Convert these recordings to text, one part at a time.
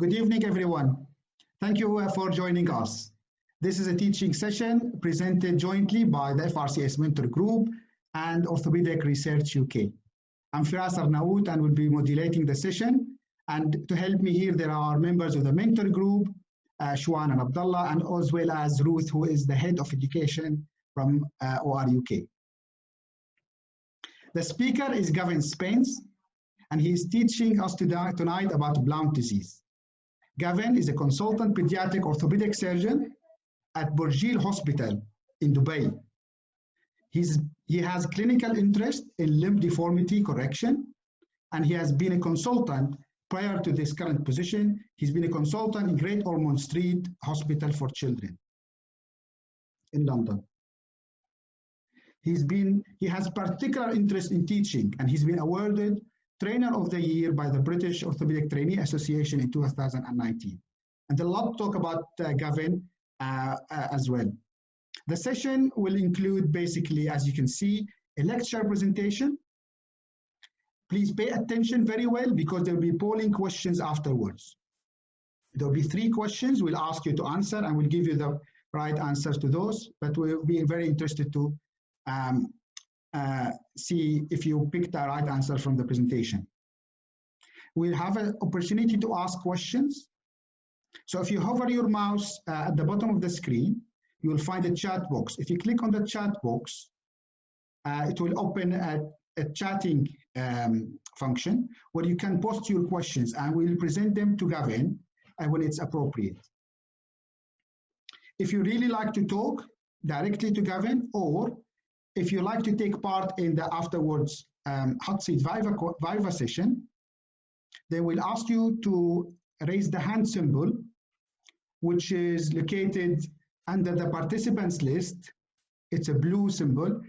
Good evening, everyone. Thank you for joining us. This is a teaching session presented jointly by the FRCS Mentor Group and Orthopedic Research UK. I'm Firas Arnaout and will be moderating the session. And to help me here, there are members of the Mentor Group, Shwan and Abdullah, and as well as Ruth, who is the Head of Education from OR UK. The speaker is Gavin Spence, and he is teaching us tonight about Blount disease. Gavin is a consultant pediatric orthopedic surgeon at Burjeel Hospital in Dubai. He has clinical interest in limb deformity correction, and he has been a consultant prior to this current position. He's been a consultant in Great Ormond Street Hospital for Children in London. He has particular interest in teaching, and he's been awarded Trainer of the Year by the British Orthopedic Trainee Association in 2019. And a lot to talk about Gavin as well. The session will include basically, as you can see, a lecture presentation. Please pay attention very well because there will be polling questions afterwards. There will be 3 questions we'll ask you to answer, and we'll give you the right answers to those, but we'll be very interested to see if you picked the right answer from the presentation. We'll have an opportunity to ask questions. So if you hover your mouse at the bottom of the screen, you will find a chat box. If you click on the chat box, it will open a chatting function where you can post your questions, and we'll present them to Gavin when it's appropriate. If you really like to talk directly to Gavin, or if you like to take part in the afterwards hot seat Viva session, they will ask you to raise the hand symbol, which is located under the participants list. It's a blue symbol,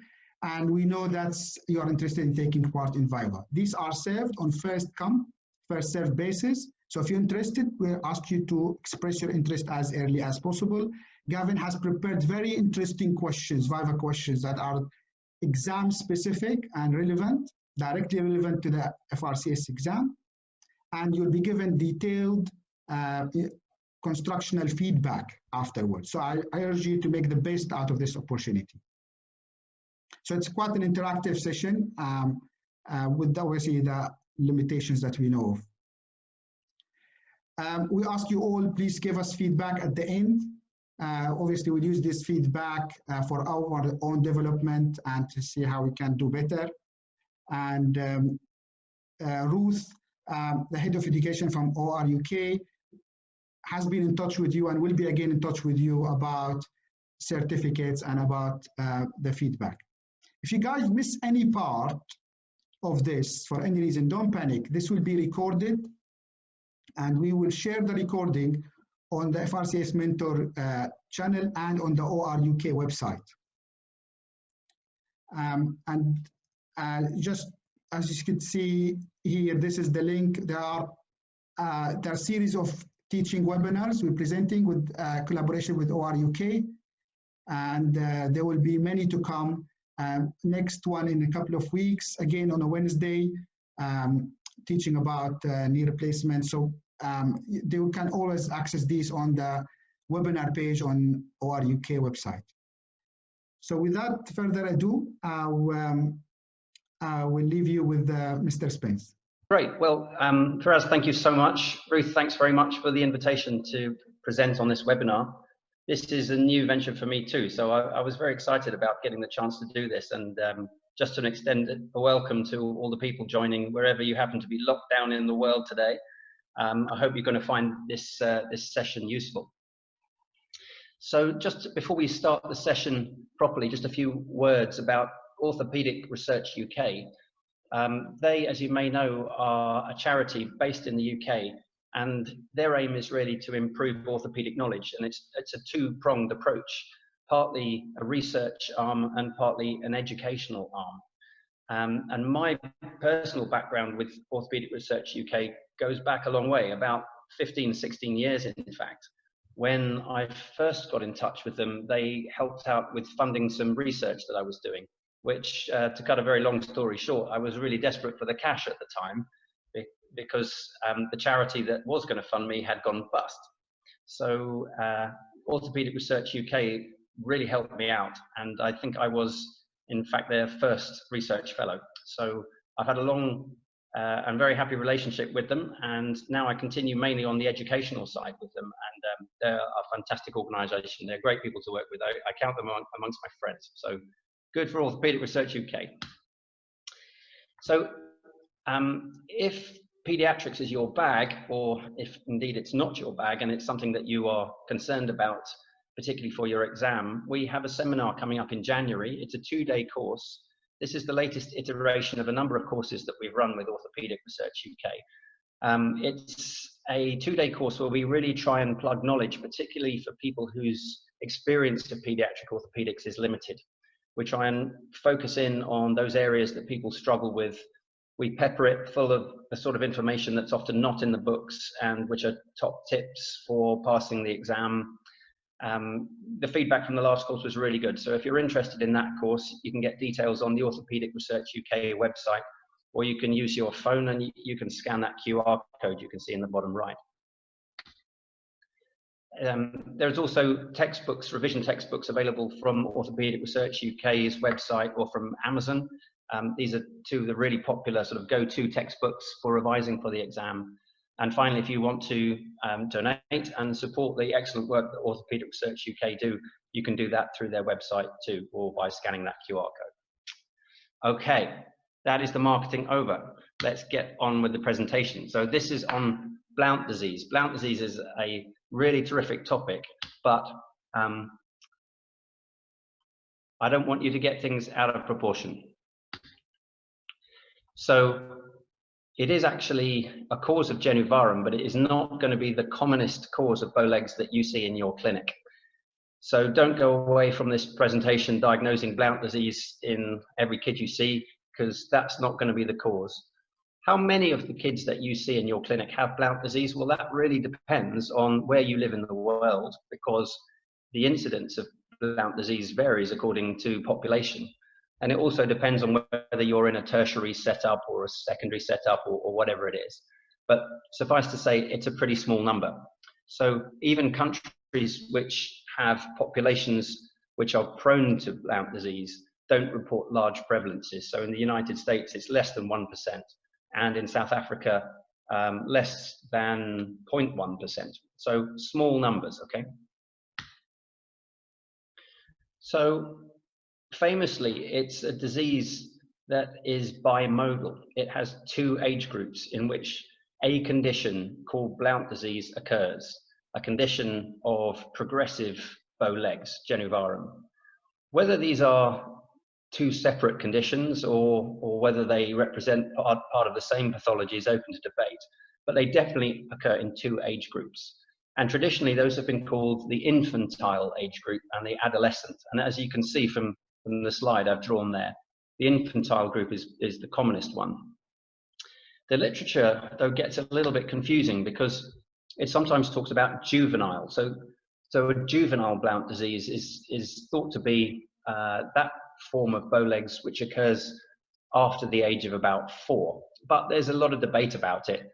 and we know that you are interested in taking part in Viva. These are served on first come, first served basis. So if you're interested, we'll ask you to express your interest as early as possible. Gavin has prepared very interesting questions, Viva questions that are exam specific and relevant, directly relevant to the FRCS exam. And you'll be given detailed constructional feedback afterwards. So I urge you to make the best out of this opportunity. So it's quite an interactive session with obviously the limitations that we know of. We ask you all, please give us feedback at the end. Obviously, we'll use this feedback for our own development and to see how we can do better. And Ruth, the Head of Education from OR UK, has been in touch with you and will be again in touch with you about certificates and about the feedback. If you guys miss any part of this for any reason, don't panic. This will be recorded, and we will share the recording on the FRCS Mentor channel and on the OR UK website. Just as you can see here, this is the link. There are a series of teaching webinars we're presenting with collaboration with OR UK, and there will be many to come. Next one in a couple of weeks, again on a Wednesday, teaching about knee replacement. So they can always access these on the webinar page on OR UK website. So without further ado, I will leave you with Mr. Spence. Great. Well, Firas, thank you so much. Ruth, thanks very much for the invitation to present on this webinar. This is a new venture for me too, so I was very excited about getting the chance to do this, and just to extend a welcome to all the people joining wherever you happen to be locked down in the world today. I hope you're going to find this session useful. So just before we start the session properly, just a few words about Orthopedic Research UK. They, as you may know, are a charity based in the UK, and their aim is really to improve orthopedic knowledge, and it's a two-pronged approach, partly a research arm and partly an educational arm. And my personal background with Orthopedic Research UK goes back a long way, about 15, 16 years in fact. When I first got in touch with them, they helped out with funding some research that I was doing, which, to cut a very long story short, I was really desperate for the cash at the time, because the charity that was going to fund me had gone bust. So Orthopedic Research UK really helped me out, and I think I was, in fact, their first research fellow. So I've had a long and very happy relationship with them, and now I continue mainly on the educational side with them, and they're a fantastic organisation. They're great people to work with. I count them amongst my friends. So good for Orthopedic Research UK. So if pediatrics is your bag, or if indeed it's not your bag and it's something that you are concerned about, particularly for your exam, we have a seminar coming up in January. It's a 2-day course. This is the latest iteration of a number of courses that we've run with Orthopedic Research UK. It's a 2-day course where we really try and plug knowledge, particularly for people whose experience of pediatric orthopedics is limited. We try and focus in on those areas that people struggle with. We pepper it full of the sort of information that's often not in the books and which are top tips for passing the exam. The feedback from the last course was really good. So if you're interested in that course, you can get details on the Orthopedic Research UK website, or you can use your phone and you can scan that QR code you can see in the bottom right. There's also textbooks, revision textbooks available from Orthopedic Research UK's website or from Amazon. These are 2 of the really popular sort of go-to textbooks for revising for the exam. And finally, if you want to donate and support the excellent work that Orthopedic Research UK do, you can do that through their website too, or by scanning that QR code. Okay, that is the marketing over. Let's get on with the presentation. So this is on Blount disease. Blount disease is a really terrific topic, but I don't want you to get things out of proportion. So it is actually a cause of genu varum, but it is not going to be the commonest cause of bow legs that you see in your clinic. So don't go away from this presentation diagnosing Blount disease in every kid you see, because that's not going to be the cause. How many of the kids that you see in your clinic have Blount disease? Well, that really depends on where you live in the world, because the incidence of Blount disease varies according to population. And it also depends on whether you're in a tertiary setup or a secondary setup or whatever it is. But suffice to say, it's a pretty small number. So even countries which have populations which are prone to Blount disease don't report large prevalences. So in the United States, it's less than 1%. And in South Africa, less than 0.1%. So small numbers, okay? So famously, it's a disease that is bimodal. It has 2 age groups in which a condition called Blount disease occurs, a condition of progressive bow legs, genu varum. Whether these are 2 separate conditions or whether they represent part of the same pathology is open to debate, but they definitely occur in 2 age groups. And traditionally, those have been called the infantile age group and the adolescent. And as you can see from the slide I've drawn there, the infantile group is the commonest one. The literature, though, gets a little bit confusing because it sometimes talks about juvenile. So a juvenile Blount disease is thought to be that form of bow legs which occurs after the age of about 4. But there's a lot of debate about it.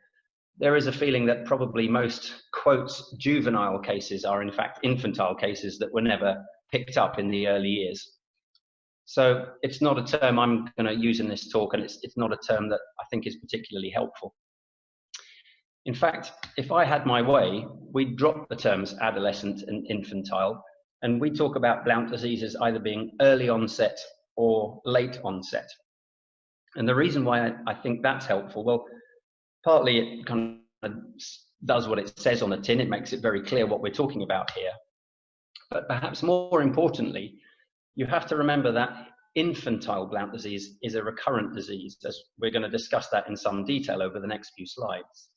There is a feeling that probably most, quotes, juvenile cases are in fact infantile cases that were never picked up in the early years. So it's not a term I'm going to use in this talk, and it's not a term that I think is particularly helpful. In fact, if I had my way, we'd drop the terms adolescent and infantile, and we talk about Blount disease as either being early onset or late onset. And the reason why I think that's helpful, well, partly it kind of does what it says on the tin. It makes it very clear what we're talking about here. But perhaps more importantly, you have to remember that infantile Blount disease is a recurrent disease, as we're going to discuss that in some detail over the next few slides.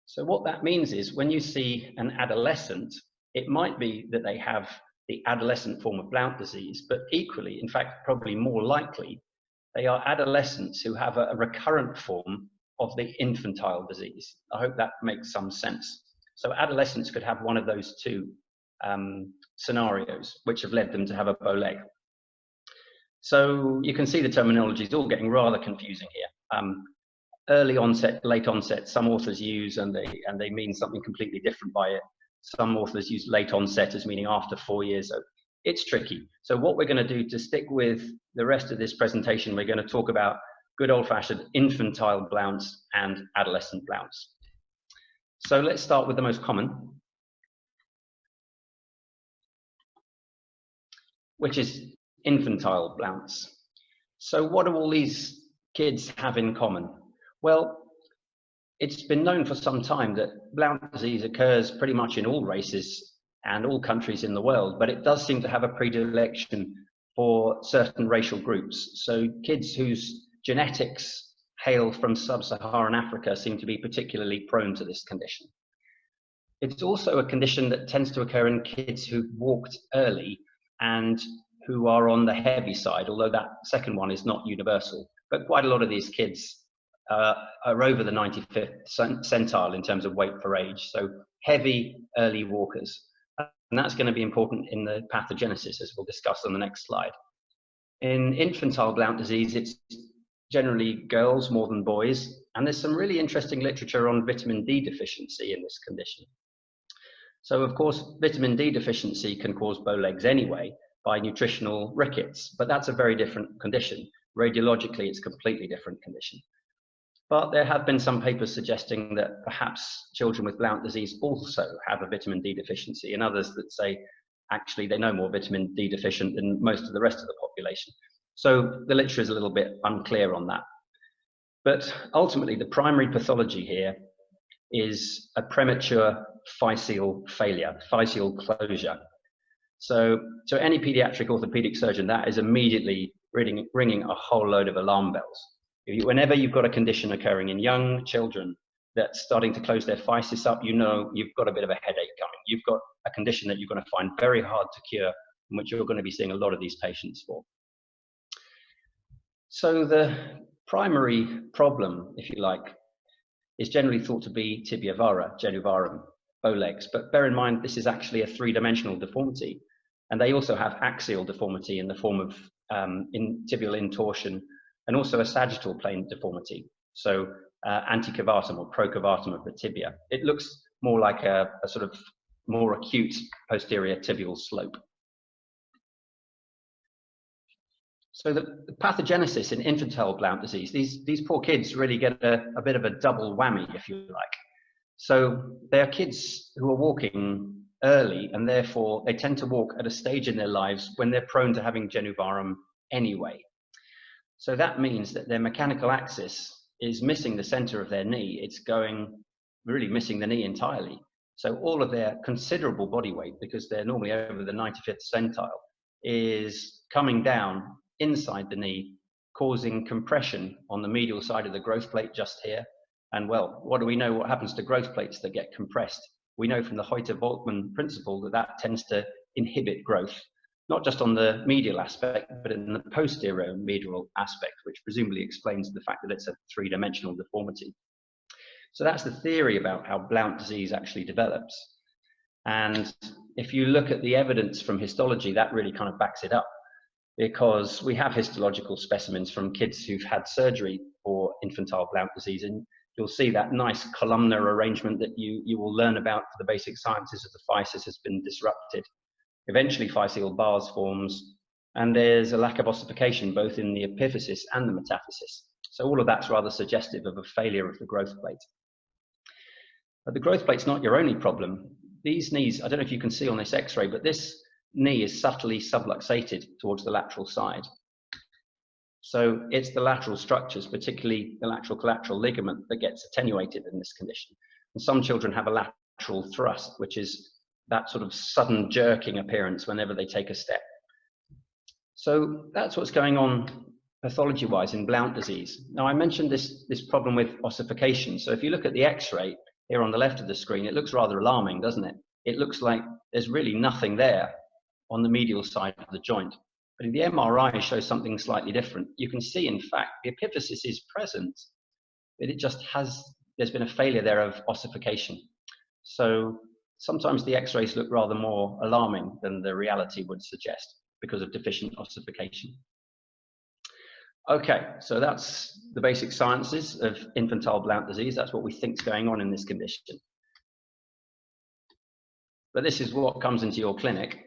So what that means is when you see an adolescent, it might be that they have the adolescent form of Blount disease, but equally, in fact, probably more likely, they are adolescents who have a recurrent form of the infantile disease. I hope that makes some sense. So adolescents could have one of those 2 scenarios which have led them to have a bow leg. So you can see the terminology is all getting rather confusing here. early onset, late onset, some authors use, and they mean something completely different by it. Some authors use late onset as meaning after 4 years. So it's tricky. So what we're going to do to stick with the rest of this presentation, we're going to talk about good old-fashioned infantile Blounts and adolescent Blounts. So let's start with the most common, which is infantile Blounts. So what do all these kids have in common? Well, it's been known for some time that Blount disease occurs pretty much in all races and all countries in the world, but it does seem to have a predilection for certain racial groups. So kids whose genetics hail from sub-Saharan Africa seem to be particularly prone to this condition. It's also a condition that tends to occur in kids who walked early and who are on the heavy side, although that second one is not universal. But quite a lot of these kids are over the 95th centile in terms of weight for age, so heavy early walkers. And that's going to be important in the pathogenesis, as we'll discuss on the next slide. In infantile Blount disease, it's generally girls more than boys, and there's some really interesting literature on vitamin D deficiency in this condition. So of course, vitamin D deficiency can cause bow legs anyway by nutritional rickets, but that's a very different condition. Radiologically, it's a completely different condition. But there have been some papers suggesting that perhaps children with Blount disease also have a vitamin D deficiency, and others that say actually they're no more vitamin D deficient than most of the rest of the population. So the literature is a little bit unclear on that. But ultimately, the primary pathology here is a premature physeal failure, physeal closure. So any pediatric orthopedic surgeon, that is immediately ringing a whole load of alarm bells. Whenever you've got a condition occurring in young children that's starting to close their physis up, you know you've got a bit of a headache coming. You've got a condition that you're going to find very hard to cure, and which you're going to be seeing a lot of these patients for. So the primary problem, if you like, is generally thought to be tibia vara, genuvarum, bow legs. But bear in mind, this is actually a three-dimensional deformity. And they also have axial deformity in the form of tibial intorsion, and also a sagittal plane deformity. So anticavatum or procavatum of the tibia. It looks more like a sort of more acute posterior tibial slope. So the pathogenesis in infantile Blount disease, these poor kids really get a bit of a double whammy, if you like. So they are kids who are walking early, and therefore they tend to walk at a stage in their lives when they're prone to having genuvarum anyway. So that means that their mechanical axis is missing the center of their knee. It's really missing the knee entirely. So all of their considerable body weight, because they're normally over the 95th centile, is coming down inside the knee, causing compression on the medial side of the growth plate just here. And well, what do we know what happens to growth plates that get compressed? We know from the Hoyter-Volkmann principle that that tends to inhibit growth, not just on the medial aspect, but in the posterior medial aspect, which presumably explains the fact that it's a three-dimensional deformity. So that's the theory about how Blount disease actually develops. And if you look at the evidence from histology, that really kind of backs it up, because we have histological specimens from kids who've had surgery for infantile Blount disease, and you'll see that nice columnar arrangement that you will learn about for the basic sciences of the physis has been disrupted. Eventually physeal bars forms, and there's a lack of ossification both in the epiphysis and the metaphysis. So all of that's rather suggestive of a failure of the growth plate. But the growth plate's not your only problem. These knees, I don't know if you can see on this x-ray, but this knee is subtly subluxated towards the lateral side. So it's the lateral structures, particularly the lateral collateral ligament, that gets attenuated in this condition. And some children have a lateral thrust, which is that sort of sudden jerking appearance whenever they take a step. So that's what's going on pathology-wise in Blount disease. Now, I mentioned this problem with ossification. So if you look at the x-ray here on the left of the screen, it looks rather alarming, doesn't it? It looks like there's really nothing there on the medial side of the joint. But the MRI shows something slightly different. You can see, in fact, the epiphysis is present, but there's been a failure there of ossification. So sometimes the x-rays look rather more alarming than the reality would suggest because of deficient ossification. Okay, so that's the basic sciences of infantile Blount disease. That's what we think is going on in this condition. But this is what comes into your clinic.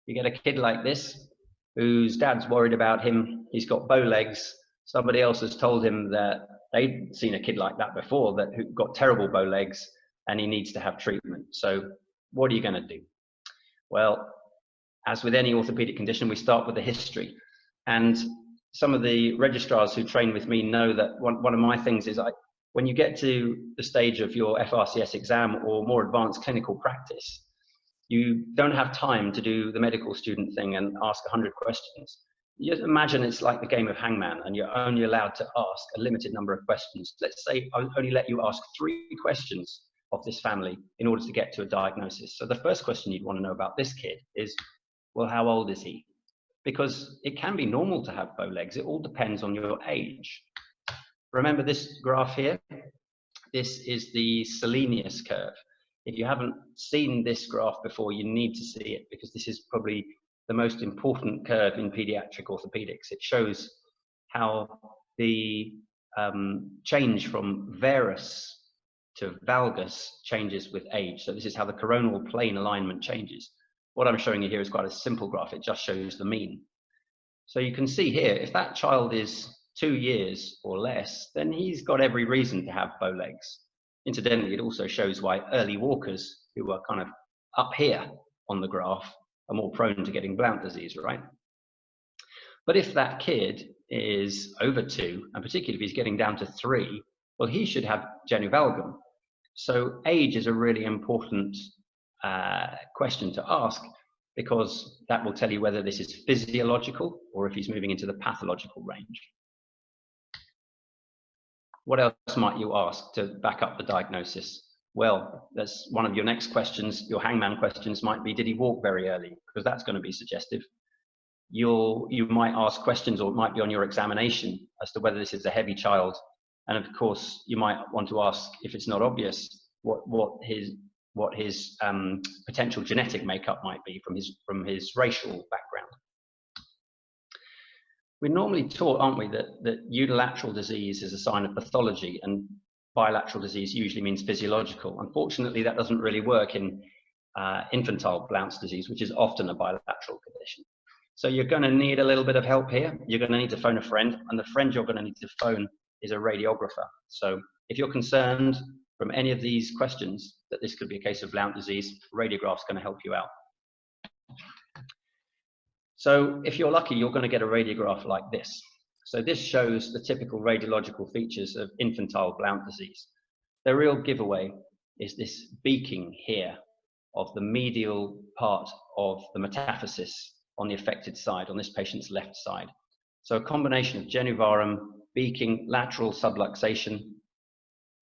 You get a kid like this, whose dad's worried about him. He's got bow legs. Somebody else has told him that they'd seen a kid like that before, who got terrible bow legs, and he needs to have treatment. So what are you going to do? Well, as with any orthopedic condition, we start with the history. And some of the registrars who train with me know that one of my things is when you get to the stage of your FRCS exam or more advanced clinical practice, you don't have time to do the medical student thing and ask 100 questions. You imagine it's like the game of hangman, and you're only allowed to ask a limited number of questions. Let's say I'll only let you ask 3 questions of this family in order to get to a diagnosis. So the first question you'd want to know about this kid is, well, how old is he? Because it can be normal to have bow legs. It all depends on your age. Remember this graph here? This is the Selenius curve. If you haven't seen this graph before, you need to see it, because this is probably the most important curve in pediatric orthopedics. It shows how the change from varus to valgus changes with age. So this is how the coronal plane alignment changes. What I'm showing you here is quite a simple graph. It just shows the mean. So you can see here, if that child is 2 years or less, then he's got every reason to have bow legs. Incidentally, it also shows why early walkers, who are kind of up here on the graph, are more prone to getting Blount disease, right? But if that kid is over 2, and particularly if he's getting down to 3, well, he should have genu valgum. So age is a really important question to ask, because that will tell you whether this is physiological or if he's moving into the pathological range. What else might you ask to back up the diagnosis? Well, that's one of your next questions. Your hangman questions might be, did he walk very early? Because that's going to be suggestive. You might ask questions, or it might be on your examination, as to whether this is a heavy child. And of course, you might want to ask, if it's not obvious, what his potential genetic makeup might be from his racial background. We're normally taught, aren't we, that unilateral disease is a sign of pathology, and bilateral disease usually means physiological. Unfortunately, that doesn't really work in infantile Blount disease, which is often a bilateral condition. So you're going to need a little bit of help here. You're going to need to phone a friend, and the friend you're going to need to phone is a radiographer. So if you're concerned from any of these questions that this could be a case of Blount disease, radiograph's going to help you out. So if you're lucky, you're going to get a radiograph like this. So this shows the typical radiological features of infantile Blount disease. The real giveaway is this beaking here of the medial part of the metaphysis on the affected side, on this patient's left side. So a combination of genu varum, beaking, lateral subluxation.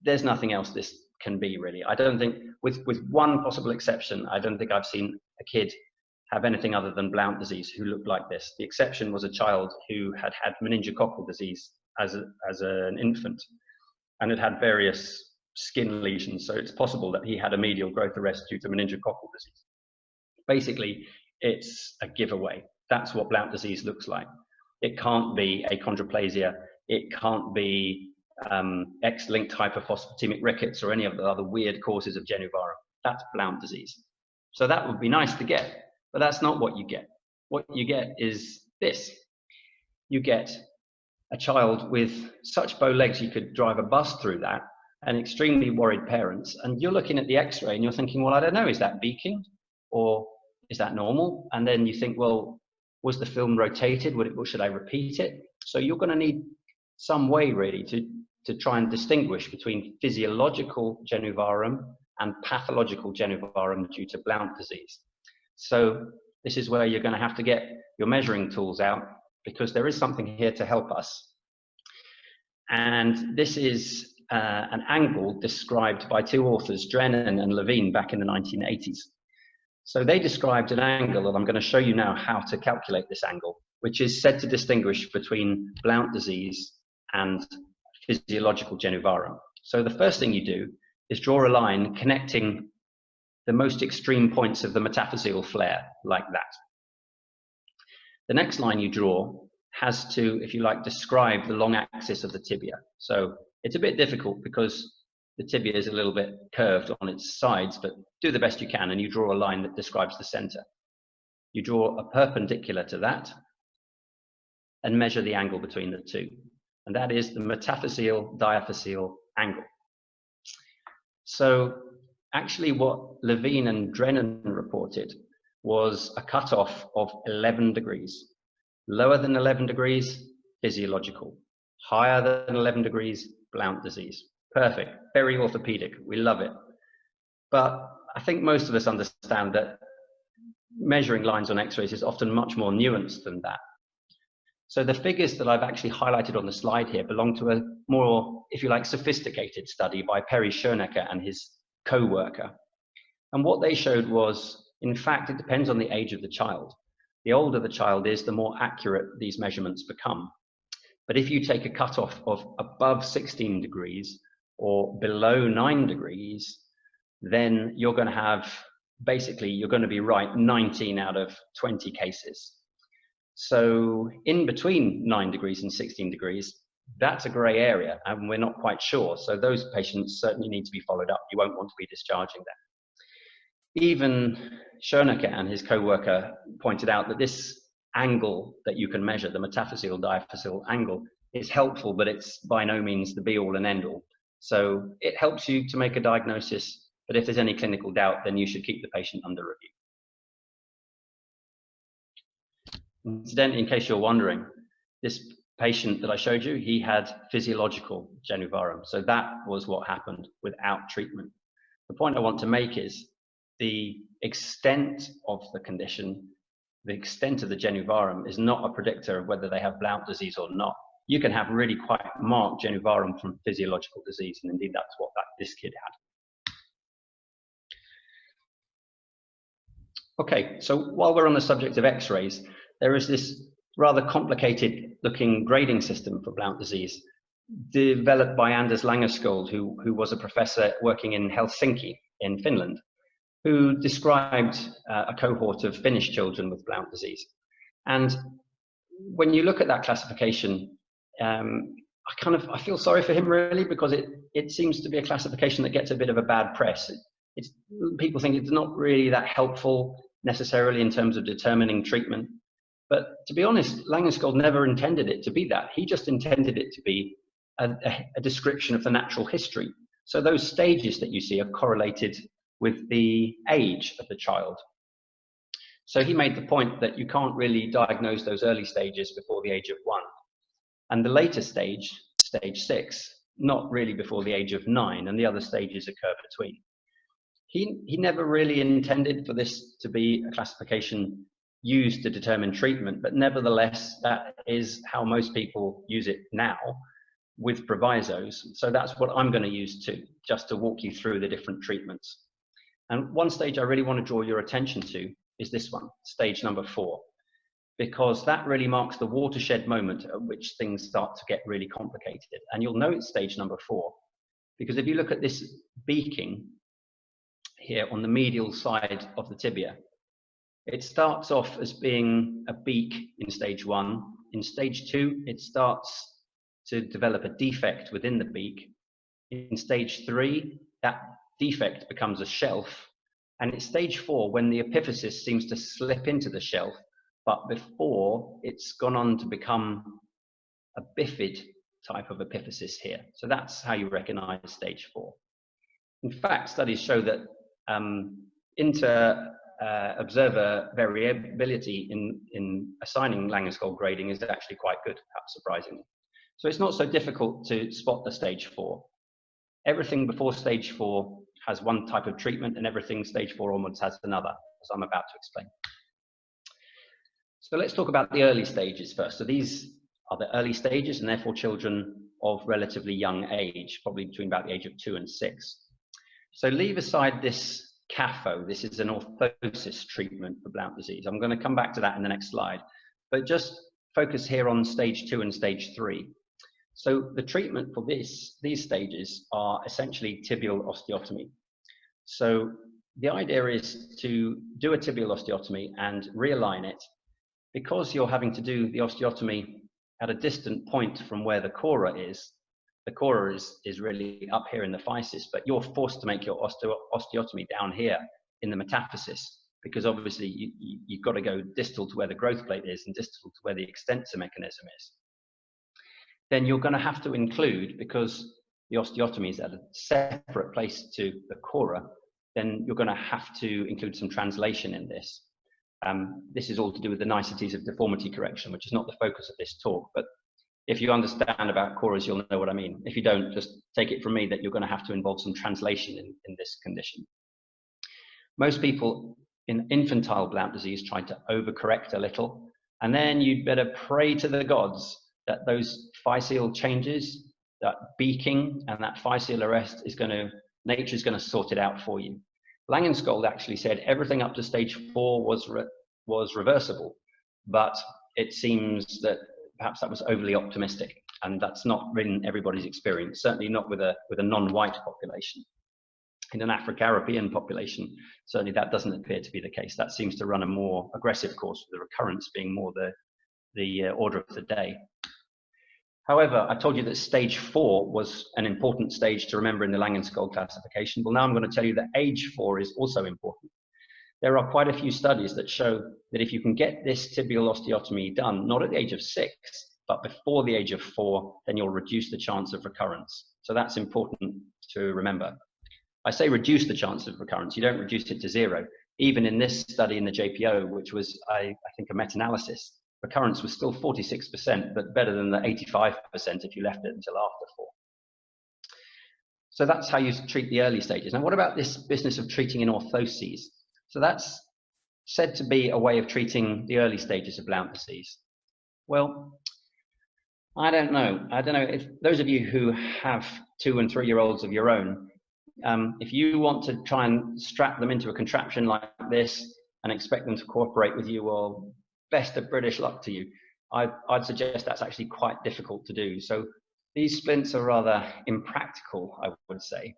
There's nothing else this can be, really. I don't think, with one possible exception, I don't think I've seen a kid have anything other than Blount disease who looked like this. The exception was a child who had had meningococcal disease as an infant, and had had various skin lesions. So it's possible that he had a medial growth arrest due to meningococcal disease. Basically, it's a giveaway. That's what Blount disease looks like. It can't be achondroplasia. It can't be X-linked hyperphosphatemic rickets or any of the other weird causes of genu varum. That's Blount disease. So that would be nice to get, but that's not what you get. What you get is this. You get a child with such bow legs you could drive a bus through that, and extremely worried parents, and you're looking at the x-ray and you're thinking, well, I don't know, is that beaking or is that normal? And then you think, well, was the film rotated? Should I repeat it? So you're going to need some way really to try and distinguish between physiological genu varum and pathological genu varum due to Blount disease. So this is where you're going to have to get your measuring tools out, because there is something here to help us. And this is an angle described by 2 authors, Drennan and Levine, back in the 1980s. So they described an angle, and I'm going to show you now how to calculate this angle, which is said to distinguish between Blount disease and physiological genu varum. So the first thing you do is draw a line connecting the most extreme points of the metaphyseal flare, like that. The next line you draw has to, if you like, describe the long axis of the tibia. So it's a bit difficult because the tibia is a little bit curved on its sides, but do the best you can and you draw a line that describes the center. You draw a perpendicular to that and measure the angle between the two. And that is the metaphyseal diaphyseal angle. So actually what Levine and Drennan reported was a cutoff of 11 degrees. Lower than 11 degrees, physiological. Higher than 11 degrees, Blount disease. Perfect, very orthopedic, we love it. But I think most of us understand that measuring lines on x-rays is often much more nuanced than that. So the figures that I've actually highlighted on the slide here belong to a more, if you like, sophisticated study by Perry Schoenecker and his co-worker. And what they showed was, in fact, it depends on the age of the child. The older the child is, the more accurate these measurements become. But if you take a cutoff of above 16 degrees or below 9 degrees, then you're going to have, basically, you're going to be right 19 out of 20 cases. So in between 9 degrees and 16 degrees, that's a grey area, and we're not quite sure. So those patients certainly need to be followed up. You won't want to be discharging them. Even Schoenecker and his co-worker pointed out that this angle that you can measure, the metaphyseal diaphyseal angle, is helpful, but it's by no means the be-all and end-all. So it helps you to make a diagnosis, but if there's any clinical doubt, then you should keep the patient under review. Incidentally, in case you're wondering, this patient that I showed you, he had physiological genivarum. So that was what happened without treatment. The point I want to make is the extent of the condition, the extent of the genivarum is not a predictor of whether they have Blount disease or not. You can have really quite marked genivarum from physiological disease, and indeed that's what this kid had. Okay, so while we're on the subject of x-rays, there is this rather complicated looking grading system for Blount disease developed by Anders Langerskjöld, who was a professor working in Helsinki in Finland, who described a cohort of Finnish children with Blount disease. And when you look at that classification, I feel sorry for him really, because it seems to be a classification that gets a bit of a bad press. People think it's not really that helpful necessarily in terms of determining treatment. But to be honest, Langerskjöld never intended it to be that. He just intended it to be a description of the natural history. So those stages that you see are correlated with the age of the child. So he made the point that you can't really diagnose those early stages before the age of 1. And the later stage, stage 6, not really before the age of 9, and the other stages occur between. He never really intended for this to be a classification used to determine treatment, but nevertheless, that is how most people use it now, with provisos. So that's what I'm going to use too, just to walk you through the different treatments. And one stage I really want to draw your attention to is this one, stage number 4, because that really marks the watershed moment at which things start to get really complicated. And you'll know it's stage number 4, because if you look at this beaking here on the medial side of the tibia, it starts off as being a beak in stage 1. In stage 2, it starts to develop a defect within the beak. In stage 3, that defect becomes a shelf. And it's stage 4 when the epiphysis seems to slip into the shelf, but before it's gone on to become a bifid type of epiphysis here. So that's how you recognize stage 4. In fact, studies show that observer variability in assigning Langerskjöld grading is actually quite good, perhaps surprisingly. So it's not so difficult to spot the stage 4. Everything before stage 4 has one type of treatment, and everything stage 4 onwards has another, as I'm about to explain. So let's talk about the early stages first. So these are the early stages, and therefore children of relatively young age, probably between about the age of 2 and 6. So leave aside this CAFO. This is an orthosis treatment for Blount disease. I'm going to come back to that in the next slide, but just focus here on stage 2 and stage 3. So the treatment for these stages are essentially tibial osteotomy. So the idea is to do a tibial osteotomy and realign it. Because you're having to do the osteotomy at a distant point from where the cora is. The cora is really up here in the physis, but you're forced to make your osteotomy down here in the metaphysis, because obviously you've got to go distal to where the growth plate is and distal to where the extensor mechanism is. Then you're going to have to include, because the osteotomy is at a separate place to the cora, then you're going to have to include some translation in this. This is all to do with the niceties of deformity correction, which is not the focus of this talk, but if you understand about coras, you'll know what I mean. If you don't, just take it from me that you're going to have to involve some translation in this condition. Most people in infantile Blount disease try to overcorrect a little, and then you'd better pray to the gods that those physeal changes, that beaking and that physeal arrest is nature's going to sort it out for you. Langenskold actually said everything up to stage 4 was reversible, but it seems that perhaps that was overly optimistic, and that's not been everybody's experience, certainly not with a non-white population. In an Afro-Caribbean population, certainly that doesn't appear to be the case. That seems to run a more aggressive course, with the recurrence being more the order of the day. However, I told you that stage 4 was an important stage to remember in the Langenskold classification. Well, now I'm going to tell you that age 4 is also important. There are quite a few studies that show that if you can get this tibial osteotomy done, not at the age of 6, but before the age of 4, then you'll reduce the chance of recurrence. So that's important to remember. I say reduce the chance of recurrence. You don't reduce it to 0. Even in this study in the JPO, which was, I think, a meta-analysis, recurrence was still 46%, but better than the 85% if you left it until after 4. So that's how you treat the early stages. Now, what about this business of treating in orthoses? So that's said to be a way of treating the early stages of Blount disease. Well, I don't know. I don't know if those of you who have 2- and 3-year-olds of your own, if you want to try and strap them into a contraption like this and expect them to cooperate with you, well, best of British luck to you. I'd suggest that's actually quite difficult to do. So these splints are rather impractical, I would say.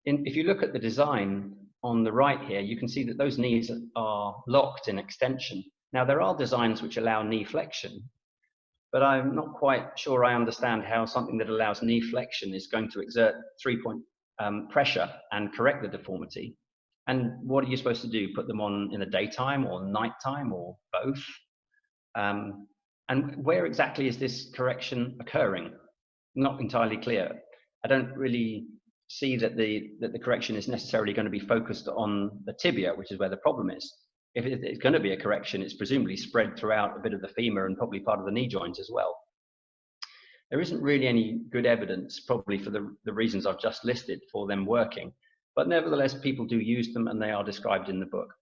If you look at the design on the right here, you can see that those knees are locked in extension. Now, there are designs which allow knee flexion, but I'm not quite sure I understand how something that allows knee flexion is going to exert 3-point pressure and correct the deformity. And what are you supposed to do? Put them on in the daytime or nighttime or both? And where exactly is this correction occurring? Not entirely clear. I don't really see that the correction is necessarily going to be focused on the tibia, which is where the problem is. If it's going to be a correction, it's presumably spread throughout a bit of the femur and probably part of the knee joint as well. There isn't really any good evidence, probably for the reasons I've just listed, for them working, but nevertheless, people do use them and they are described in the book.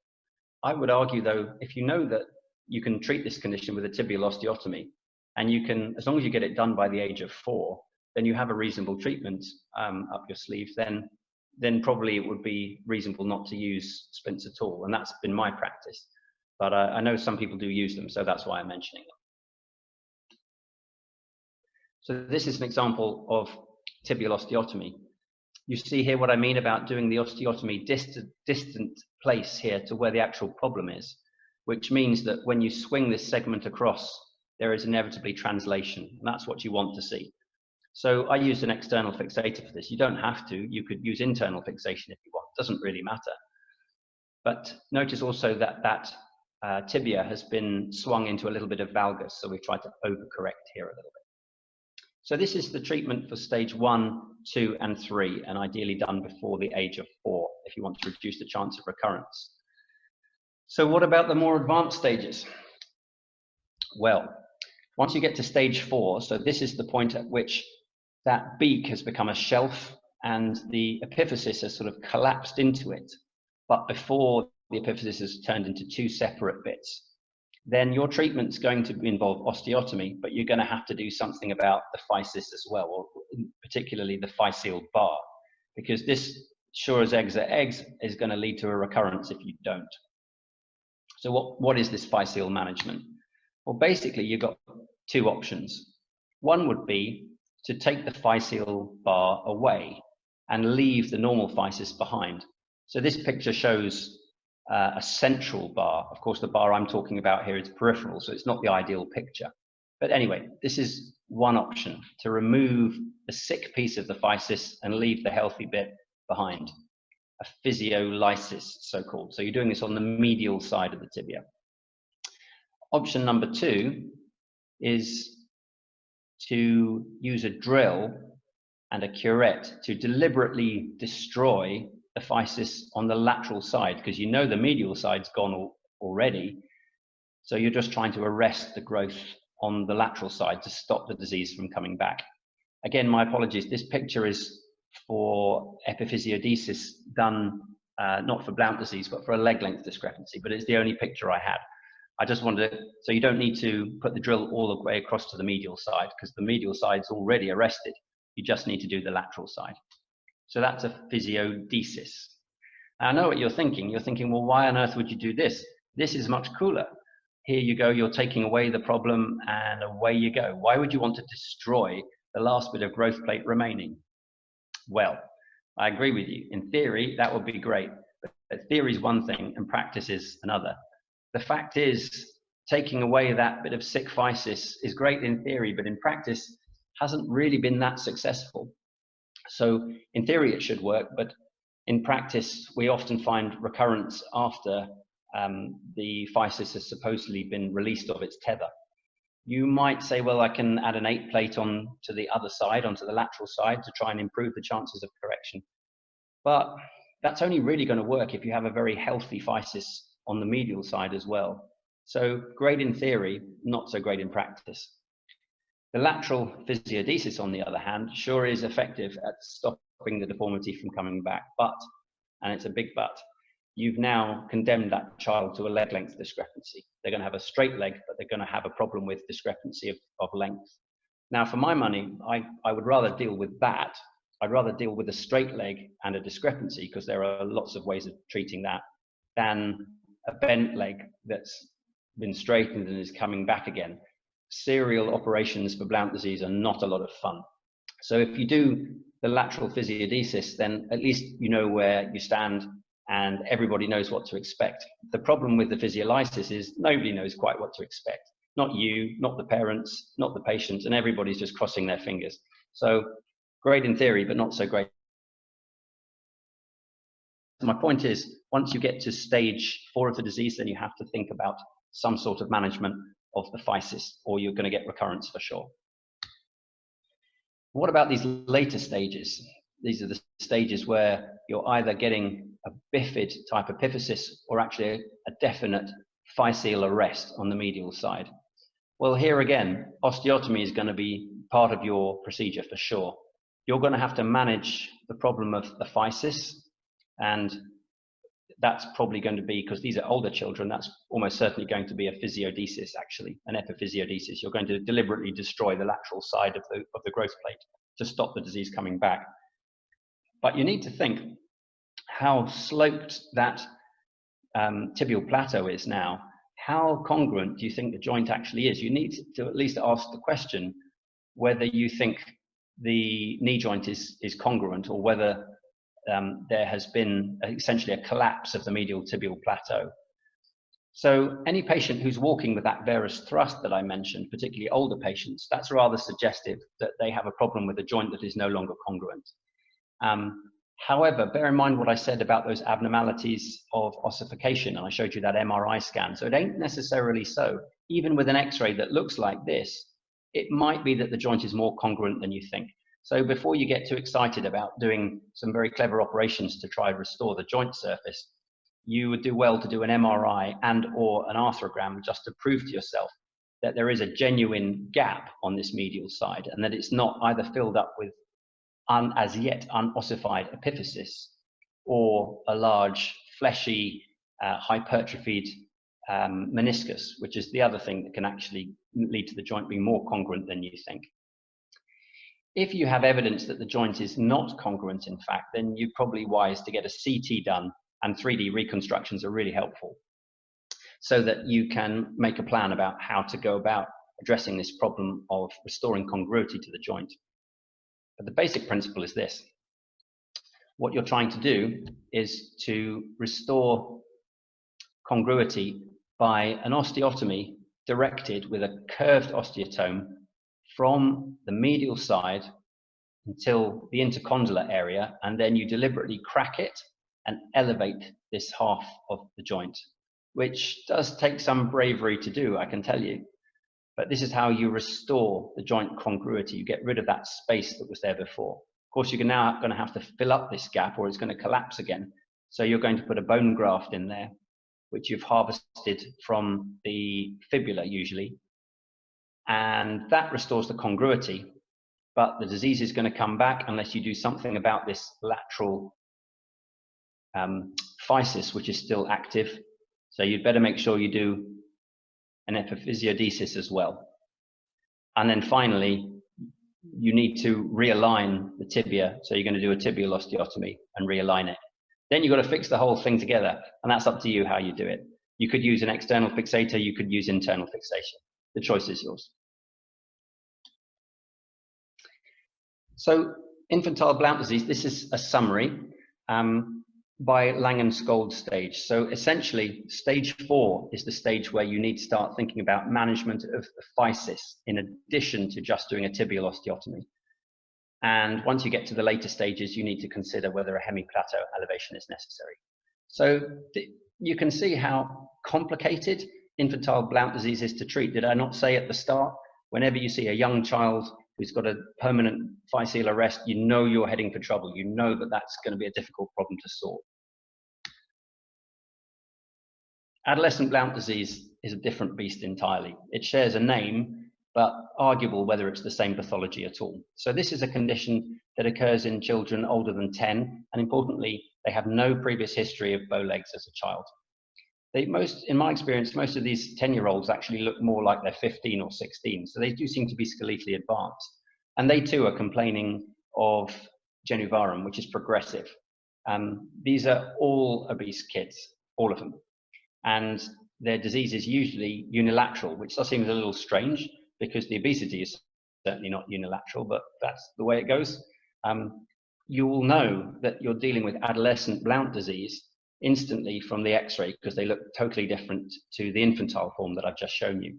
I would argue, though, if you know that you can treat this condition with a tibial osteotomy, and you can, as long as you get it done by the age of 4, then you have a reasonable treatment up your sleeve, then probably it would be reasonable not to use splints at all. And that's been my practice. But I know some people do use them, so that's why I'm mentioning them. So this is an example of tibial osteotomy. You see here what I mean about doing the osteotomy distant place here to where the actual problem is, which means that when you swing this segment across, there is inevitably translation, and that's what you want to see. So I used an external fixator for this. You don't have to. You could use internal fixation if you want. It doesn't really matter. But notice also that that tibia has been swung into a little bit of valgus, so we've tried to overcorrect here a little bit. So this is the treatment for stage 1, 2, and 3, and ideally done before the age of 4 if you want to reduce the chance of recurrence. So what about the more advanced stages? Well, once you get to stage 4, so this is the point at which that beak has become a shelf and the epiphysis has sort of collapsed into it, but before the epiphysis has turned into 2 separate bits, then your treatment's going to involve osteotomy, but you're going to have to do something about the physis as well, or particularly the physeal bar, because this, sure as eggs are eggs, is going to lead to a recurrence if you don't. So what is this physeal management? Well, basically, you've got 2 options. One would be to take the physeal bar away and leave the normal physis behind. So this picture shows a central bar. Of course, the bar I'm talking about here is peripheral, so it's not the ideal picture. But anyway, this is one option, to remove the sick piece of the physis and leave the healthy bit behind. A physiolysis, so-called. So you're doing this on the medial side of the tibia. Option number 2 is to use a drill and a curette to deliberately destroy the physis on the lateral side, because you know the medial side's gone already. So you're just trying to arrest the growth on the lateral side to stop the disease from coming back. Again, my apologies, this picture is for epiphysiodesis done not for Blount disease, but for a leg length discrepancy, but it's the only picture I had. I just wanted to, so you don't need to put the drill all the way across to the medial side, because the medial side's already arrested. You just need to do the lateral side. So that's a physiodesis. Now, I know what you're thinking. You're thinking, well, why on earth would you do this? This is much cooler. Here you go, you're taking away the problem and away you go. Why would you want to destroy the last bit of growth plate remaining? Well, I agree with you. In theory, that would be great. But theory is one thing and practice is another. The fact is, taking away that bit of sick physis is great in theory, but in practice hasn't really been that successful. So in theory, it should work, but in practice, we often find recurrence after the physis has supposedly been released of its tether. You might say, well, I can add an 8 plate on to the other side, onto the lateral side, to try and improve the chances of correction. But that's only really going to work if you have a very healthy physis on the medial side as well. So great in theory, not so great in practice. The lateral physiodesis, on the other hand, sure is effective at stopping the deformity from coming back, but, and it's a big but, you've now condemned that child to a leg length discrepancy. They're going to have a straight leg, but they're going to have a problem with discrepancy of length. Now, for my money, I would rather deal with that. I'd rather deal with a straight leg and a discrepancy, because there are lots of ways of treating that, than a bent leg that's been straightened and is coming back again. Serial operations for Blount disease are not a lot of fun. So if you do the lateral physiodesis, then at least you know where you stand and everybody knows what to expect. The problem with the physiolysis is nobody knows quite what to expect. Not you, not the parents, not the patients, and everybody's just crossing their fingers. So great in theory, but not so great. My point is, once you get to stage 4 of the disease, then you have to think about some sort of management of the physis, or you're going to get recurrence for sure. What about these later stages? These are the stages where you're either getting a bifid type epiphysis or actually a definite physeal arrest on the medial side. Well, here again, osteotomy is going to be part of your procedure for sure. You're going to have to manage the problem of the physis, and that's probably going to be, because these are older children, that's almost certainly going to be a physiodesis, actually, an epiphysiodesis. You're going to deliberately destroy the lateral side of the growth plate to stop the disease coming back. But you need to think how sloped that tibial plateau is now. How congruent do you think the joint actually is? You need to at least ask the question whether you think the knee joint is congruent, or whether there has been essentially a collapse of the medial tibial plateau. So any patient who's walking with that varus thrust that I mentioned, particularly older patients, that's rather suggestive that they have a problem with a joint that is no longer congruent. However, bear in mind what I said about those abnormalities of ossification, and I showed you that MRI scan. So it ain't necessarily so. Even with an X-ray that looks like this, it might be that the joint is more congruent than you think. So before you get too excited about doing some very clever operations to try and restore the joint surface, you would do well to do an MRI and or an arthrogram just to prove to yourself that there is a genuine gap on this medial side, and that it's not either filled up with as yet unossified epiphysis, or a large fleshy hypertrophied meniscus, which is the other thing that can actually lead to the joint being more congruent than you think. If you have evidence that the joint is not congruent, in fact, then you're probably wise to get a CT done, and 3D reconstructions are really helpful, so that you can make a plan about how to go about addressing this problem of restoring congruity to the joint. But the basic principle is this. What you're trying to do is to restore congruity by an osteotomy directed with a curved osteotome from the medial side until the intercondylar area, and then you deliberately crack it and elevate this half of the joint, which does take some bravery to do, I can tell you. But this is how you restore the joint congruity. You get rid of that space that was there before. Of course, you're now going to have to fill up this gap or it's going to collapse again. So you're going to put a bone graft in there, which you've harvested from the fibula usually. And that restores the congruity, but the disease is going to come back unless you do something about this lateral physis, which is still active. So you'd better make sure you do an epiphysiodesis as well. And then finally, you need to realign the tibia. So you're going to do a tibial osteotomy and realign it. Then you've got to fix the whole thing together. And that's up to you how you do it. You could use an external fixator. You could use internal fixation. The choice is yours. So infantile Blount disease, this is a summary by Langen-Skold stage. So essentially, stage 4 is the stage where you need to start thinking about management of the physis in addition to just doing a tibial osteotomy. And once you get to the later stages, you need to consider whether a hemiplateau elevation is necessary. So you can see how complicated infantile Blount disease is to treat. Did I not say at the start, whenever you see a young child who's got a permanent physeal arrest, you know you're heading for trouble. You know that that's going to be a difficult problem to solve. Adolescent Blount disease is a different beast entirely. It shares a name, but arguable whether it's the same pathology at all. So this is a condition that occurs in children older than 10, and importantly, they have no previous history of bow legs as a child. In my experience, most of these 10-year-olds actually look more like they're 15 or 16, so they do seem to be skeletally advanced. And they too are complaining of genuvarum, which is progressive. These are all obese kids, all of them. And their disease is usually unilateral, which does seem a little strange because the obesity is certainly not unilateral, but that's the way it goes. You will know that you're dealing with adolescent Blount disease instantly from the x-ray because they look totally different to the infantile form that I've just shown you.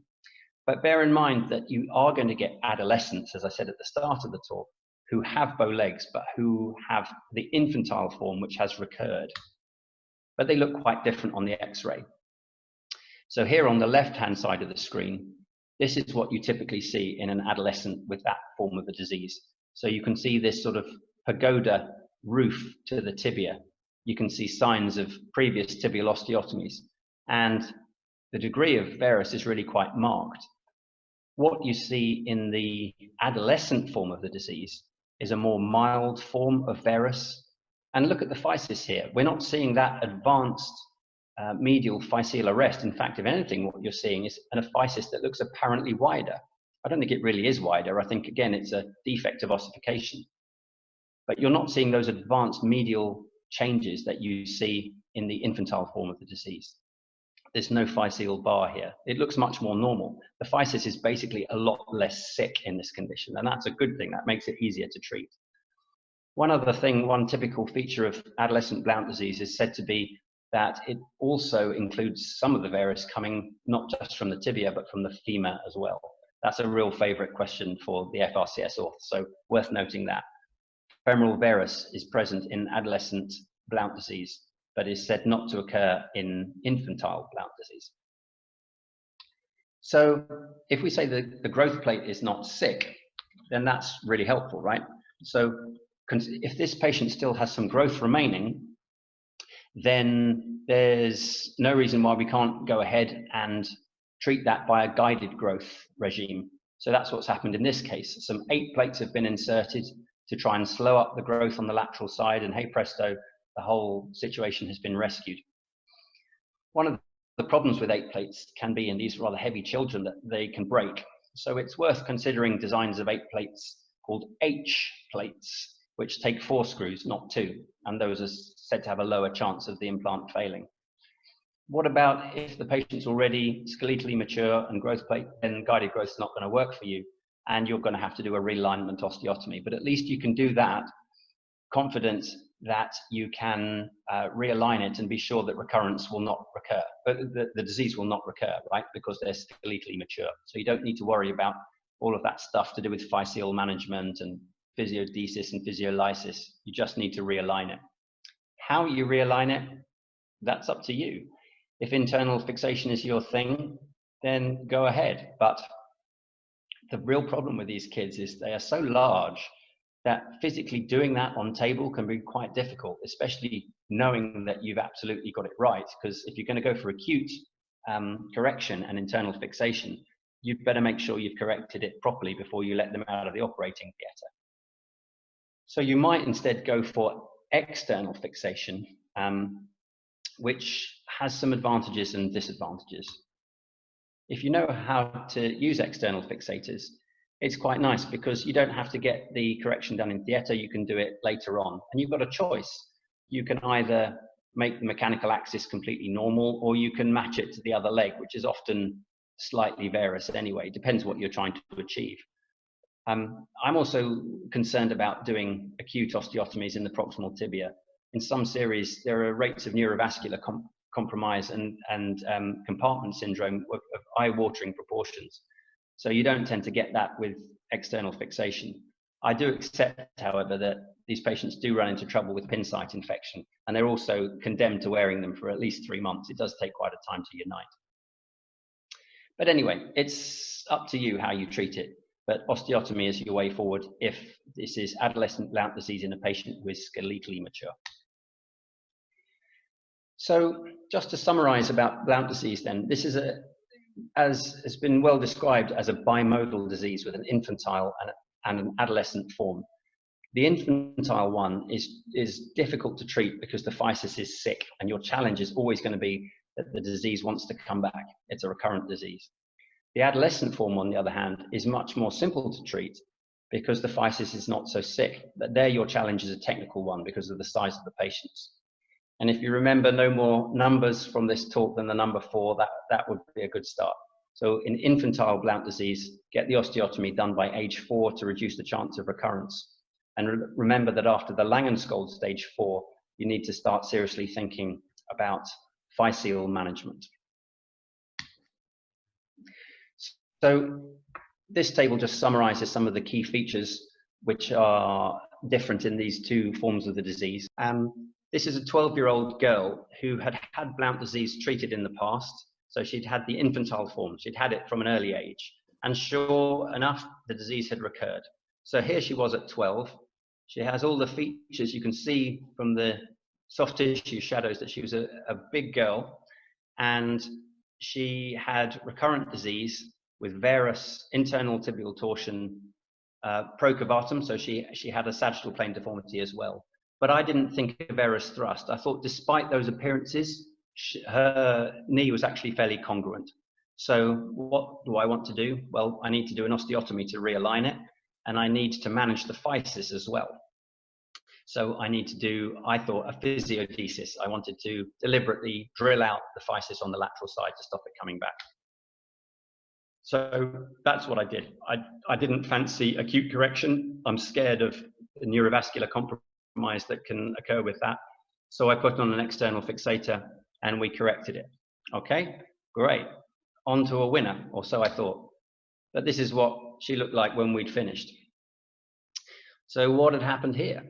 But bear in mind that you are going to get adolescents, as I said at the start of the talk, who have bow legs, but who have the infantile form, which has recurred. But they look quite different on the x-ray. So here on the left-hand side of the screen, this is what you typically see in an adolescent with that form of the disease. So you can see this sort of pagoda roof to the tibia. You can see signs of previous tibial osteotomies, and the degree of varus is really quite marked. What you see in the adolescent form of the disease is a more mild form of varus. And look at the physis here. We're not seeing that advanced medial physeal arrest. In fact, if anything, what you're seeing is a physis that looks apparently wider. I don't think it really is wider. I think, again, it's a defect of ossification. But you're not seeing those advanced medial changes that you see in the infantile form of the disease. There's no physeal bar here. It looks much more normal. The physis is basically a lot less sick in this condition, and that's a good thing. That makes it easier to treat. One other thing, one typical feature of adolescent Blount disease is said to be that it also includes some of the varus coming not just from the tibia, but from the femur as well. That's a real favorite question for the FRCS author, so worth noting that. Femoral varus is present in adolescent Blount disease, but is said not to occur in infantile Blount disease. So if we say that the growth plate is not sick, then that's really helpful, right? So if this patient still has some growth remaining, then there's no reason why we can't go ahead and treat that by a guided growth regime. So that's what's happened in this case. Some 8 plates have been inserted to try and slow up the growth on the lateral side, and hey presto, the whole situation has been rescued. One of the problems with 8 plates can be in these rather heavy children that they can break. So it's worth considering designs of 8 plates called H plates, which take 4 screws, not 2, and those are said to have a lower chance of the implant failing. What about if the patient's already skeletally mature and growth plate, then guided growth is not going to work for you, and you're going to have to do a realignment osteotomy. But at least you can do that confident that you can realign it and be sure that recurrence will not recur, but the disease will not recur, right? Because they're skeletally mature. So you don't need to worry about all of that stuff to do with physeal management and physiodesis and physiolysis. You just need to realign it. How you realign it, that's up to you. If internal fixation is your thing, then go ahead. But the real problem with these kids is they are so large that physically doing that on table can be quite difficult, especially knowing that you've absolutely got it right. Because if you're going to go for acute correction and internal fixation, you'd better make sure you've corrected it properly before you let them out of the operating theatre. So you might instead go for external fixation, which has some advantages and disadvantages. If you know how to use external fixators, it's quite nice because you don't have to get the correction done in theatre, you can do it later on. And you've got a choice. You can either make the mechanical axis completely normal, or you can match it to the other leg, which is often slightly varus anyway, depends what you're trying to achieve. I'm also concerned about doing acute osteotomies in the proximal tibia. In some series, there are rates of neurovascular compromise and compartment syndrome of eye-watering proportions. So you don't tend to get that with external fixation. I do accept, however, that these patients do run into trouble with pin site infection, and they're also condemned to wearing them for at least 3 months. It does take quite a time to unite. But anyway, it's up to you how you treat it. But osteotomy is your way forward if this is adolescent Blount disease in a patient who is skeletally mature. So just to summarize about Blount disease then, this is as has been well described as a bimodal disease with an infantile and an adolescent form. The infantile one is difficult to treat because the physis is sick, and your challenge is always going to be that the disease wants to come back. It's a recurrent disease. The adolescent form, on the other hand, is much more simple to treat because the physis is not so sick. But there your challenge is a technical one because of the size of the patients. And if you remember no more numbers from this talk than the number 4, that would be a good start. So in infantile Blount disease, get the osteotomy done by age 4 to reduce the chance of recurrence. And remember that after the Langenskold stage 4, you need to start seriously thinking about physeal management. So this table just summarizes some of the key features which are different in these two forms of the disease. This is a 12-year-old girl who had had Blount disease treated in the past. So she'd had the infantile form. She'd had it from an early age. And sure enough, the disease had recurred. So here she was at 12. She has all the features you can see from the soft tissue shadows that she was a big girl. And she had recurrent disease with varus internal tibial torsion, procavatum. So she had a sagittal plane deformity as well. But I didn't think of varus thrust. I thought despite those appearances, her knee was actually fairly congruent. So what do I want to do? Well, I need to do an osteotomy to realign it, and I need to manage the physis as well. So I need to do, I thought, a physiodesis. I wanted to deliberately drill out the physis on the lateral side to stop it coming back. So that's what I did. I didn't fancy acute correction. I'm scared of the neurovascular compromise that can occur with that. So I put on an external fixator and we corrected it. Okay, great. On to a winner, or so I thought. But this is what she looked like when we'd finished. So what had happened here?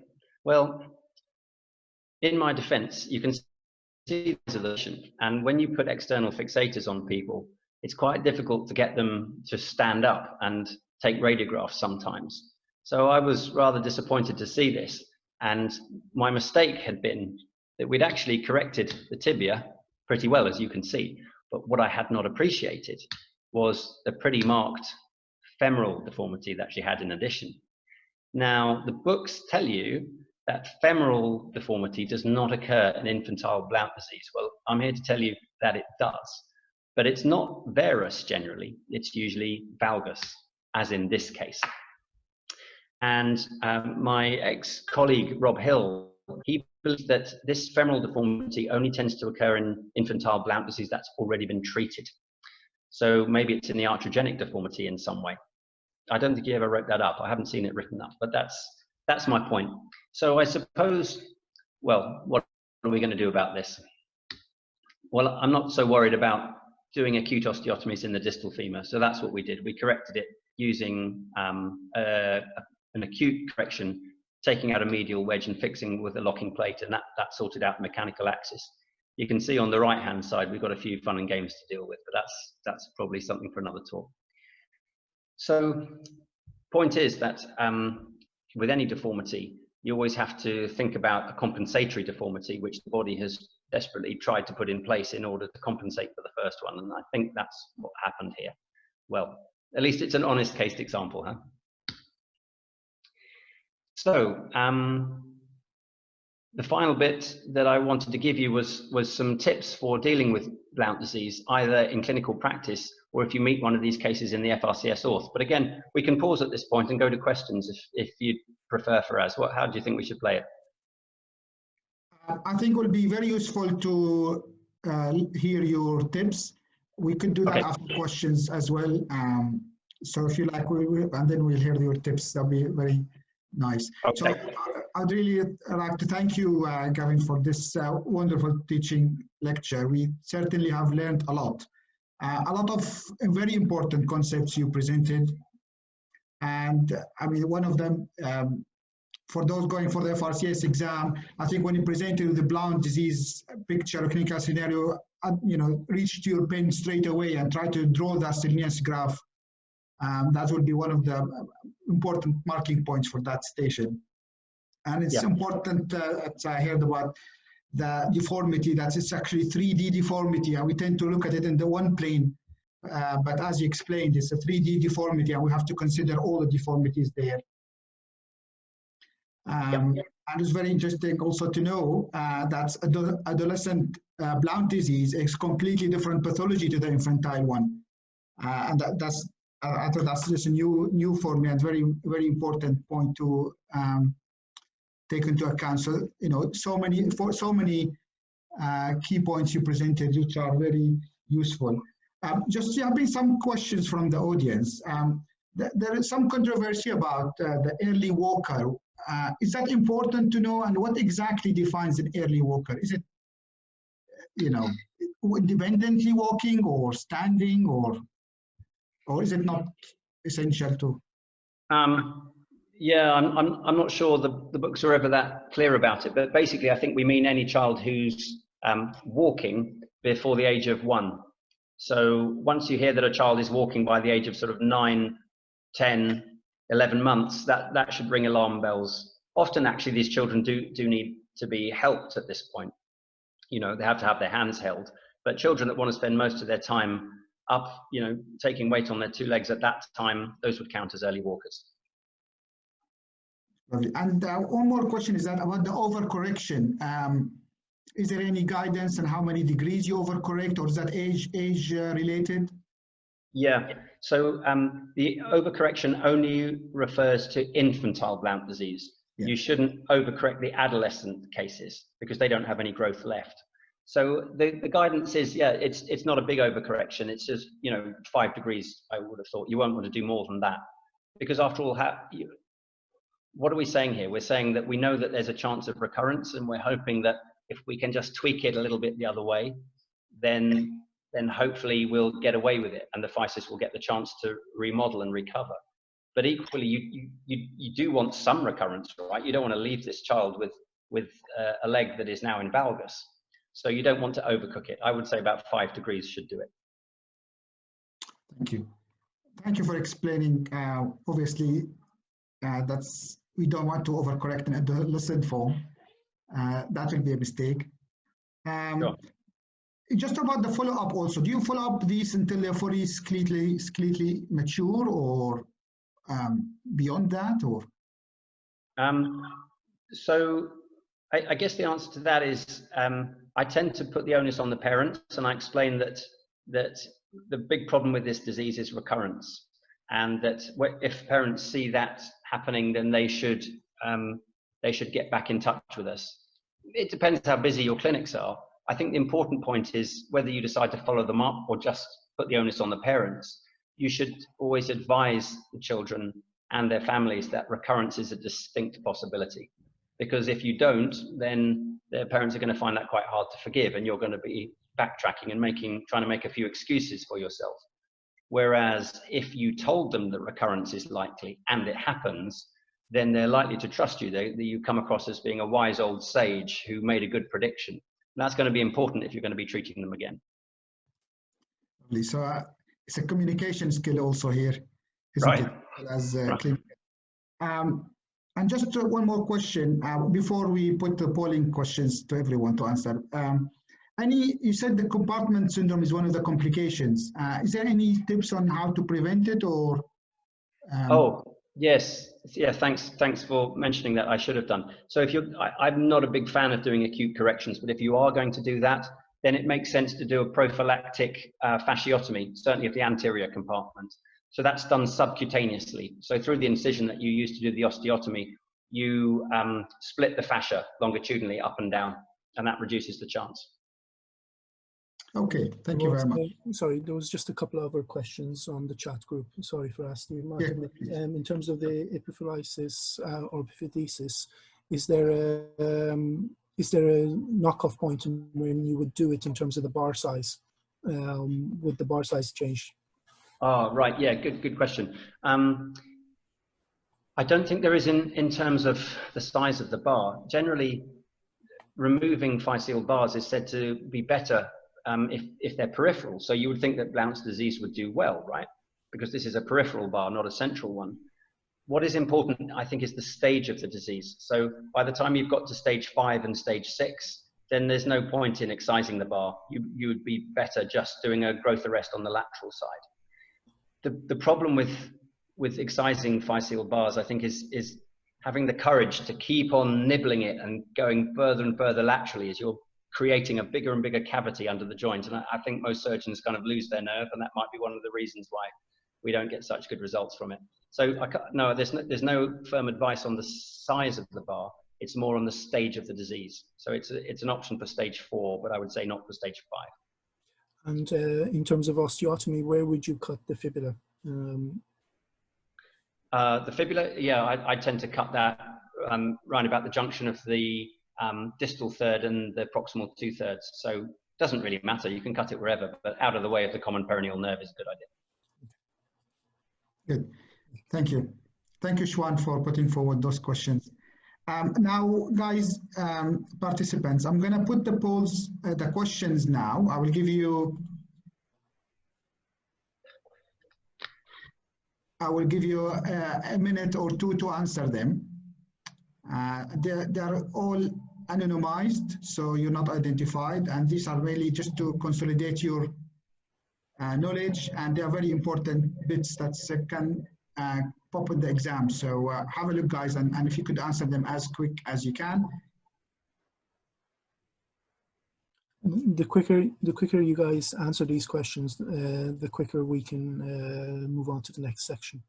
Well, in my defense, you can see the solution. And when you put external fixators on people, it's quite difficult to get them to stand up and take radiographs sometimes. So I was rather disappointed to see this. And my mistake had been that we'd actually corrected the tibia pretty well, as you can see. But what I had not appreciated was the pretty marked femoral deformity that she had in addition. Now, the books tell you that femoral deformity does not occur in infantile Blount disease. Well, I'm here to tell you that it does. But it's not varus generally, it's usually valgus, as in this case. And my ex-colleague, Rob Hill, he believes that this femoral deformity only tends to occur in infantile Blount disease that's already been treated. So maybe it's in the arthrogenic deformity in some way. I don't think he ever wrote that up. I haven't seen it written up, but that's my point. So I suppose well, what are we going to do about this? Well, I'm not so worried about doing acute osteotomies in the distal femur. So that's what we did. We corrected it using an acute correction, taking out a medial wedge and fixing with a locking plate, and that sorted out the mechanical axis. You can see on the right-hand side, we've got a few fun and games to deal with, but that's probably something for another talk. So point is that with any deformity, you always have to think about a compensatory deformity, which the body has desperately tried to put in place in order to compensate for the first one. And I think that's what happened here. Well, at least it's an honest case example, huh? So the final bit that I wanted to give you was some tips for dealing with Blount disease, either in clinical practice or if you meet one of these cases in the FRCS Orth. But again, we can pause at this point and go to questions if you prefer for us. How do you think we should play it? I think it will be very useful to hear your tips. We could do that after questions as well. So if you like, and then we'll hear your tips. That'll be very nice. Okay. So I'd really like to thank you, Gavin, for this wonderful teaching lecture. We certainly have learned a lot of very important concepts you presented. And I mean, one of them, for those going for the FRCS exam, I think when you presented the Blount disease picture or clinical scenario, you know, reach to your pen straight away and try to draw that Salinas graph. That would be one of the important marking points for that station. And it's important, as I heard about the deformity, that it's actually 3D deformity, and we tend to look at it in the one plane. But as you explained, it's a 3D deformity, and we have to consider all the deformities there. And it's very interesting also to know that adolescent Blount disease is completely different pathology to the infantile one. And I thought that's just a new for me and very, very important point to take into account. So, you know, so many key points you presented, which are very useful. Just having some questions from the audience. There is some controversy about the early walker. Is that important to know? And what exactly defines an early walker? Is it, you know, independently walking or standing, or is it not essential to? Yeah, I'm not sure the books are ever that clear about it, but basically I think we mean any child who's walking before the age of 1. So once you hear that a child is walking by the age of sort of 9, 10, 11 months, that should ring alarm bells. Often actually these children do need to be helped at this point. You know, they have to have their hands held, but children that want to spend most of their time up, you know, taking weight on their 2 legs at that time, those would count as early walkers. Lovely. And one more question is that about the overcorrection. Is there any guidance on how many degrees you overcorrect, or is that age related? Yeah, so the overcorrection only refers to infantile Blount disease. Yeah. You shouldn't overcorrect the adolescent cases because they don't have any growth left. So the guidance is, yeah, it's not a big overcorrection. It's just, you know, 5 degrees, I would have thought. You won't want to do more than that. Because after all, what are we saying here? We're saying that we know that there's a chance of recurrence, and we're hoping that if we can just tweak it a little bit the other way, then hopefully we'll get away with it and the physis will get the chance to remodel and recover. But equally, you do want some recurrence, right? You don't want to leave this child with a leg that is now in valgus. So you don't want to overcook it. I would say about 5 degrees should do it. Thank you. Thank you for explaining. Obviously, we don't want to overcorrect in adolescent form. That will be a mistake. Sure. Just about the follow-up also, do you follow up these until they're fully skeletally mature, or beyond that, or? So I guess the answer to that is I tend to put the onus on the parents, and I explain that the big problem with this disease is recurrence, and that if parents see that happening, then they should get back in touch with us. It depends how busy your clinics are. I think the important point is whether you decide to follow them up or just put the onus on the parents. You should always advise the children and their families that recurrence is a distinct possibility. because if you don't, then their parents are going to find that quite hard to forgive, and you're going to be backtracking and trying to make a few excuses for yourself. Whereas if you told them that recurrence is likely and it happens, then they're likely to trust you. You come across as being a wise old sage who made a good prediction. And that's going to be important if you're going to be treating them again. So it's a communication skill also here, isn't right. it? As right. And just one more question before we put the polling questions to everyone to answer. You said the compartment syndrome is one of the complications. Is there any tips on how to prevent it, or? Oh, yes. Yeah, thanks for mentioning that. I should have done. So I'm not a big fan of doing acute corrections, but if you are going to do that, then it makes sense to do a prophylactic fasciotomy, certainly of the anterior compartment. So that's done subcutaneously. So through the incision that you use to do the osteotomy, you split the fascia longitudinally up and down, and that reduces the chance. Okay, thank you very much. Sorry, there was just a couple of other questions on the chat group. Sorry for asking you, Martin. Yeah, in terms of the epiphylaxis or epiphydesis, is there a knockoff point when you would do it in terms of the bar size? Would the bar size change? Oh, right. Yeah, good question. I don't think there is in terms of the size of the bar. Generally, removing physeal bars is said to be better if they're peripheral. So you would think that Blount's disease would do well, right? Because this is a peripheral bar, not a central one. What is important, I think, is the stage of the disease. So by the time you've got to stage 5 and stage 6, then there's no point in excising the bar. You would be better just doing a growth arrest on the lateral side. The problem with excising physeal bars, I think, is having the courage to keep on nibbling it and going further and further laterally as you're creating a bigger and bigger cavity under the joint. And I think most surgeons kind of lose their nerve, and that might be one of the reasons why we don't get such good results from it. So no, there's no firm advice on the size of the bar. It's more on the stage of the disease. So it's an option for stage 4, but I would say not for stage 5. And in terms of osteotomy, where would you cut the fibula? The fibula, yeah, I tend to cut that right about the junction of the distal third and the proximal 2/3. So it doesn't really matter. You can cut it wherever, but out of the way of the common peroneal nerve is a good idea. Good. Thank you. Thank you, Shwan, for putting forward those questions. Now, guys, participants, I'm going to put the questions now. I will give you a minute or two to answer them. They're all anonymized, so you're not identified, and these are really just to consolidate your knowledge, and they are very important bits that can pop in the exam. So have a look, guys, and if you could answer them as quick as you can. The quicker you guys answer these questions, the quicker we can move on to the next section.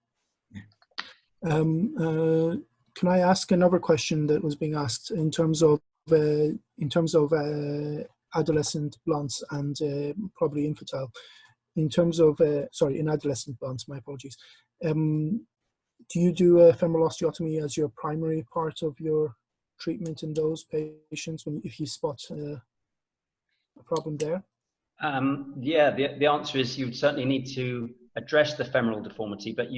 Can I ask another question that was being asked in terms of adolescent blunts and probably infantile? In terms of in adolescent blunts, my apologies. Do you do a femoral osteotomy as your primary part of your treatment in those patients if you spot a problem there? Yeah, the answer is you would certainly need to address the femoral deformity, but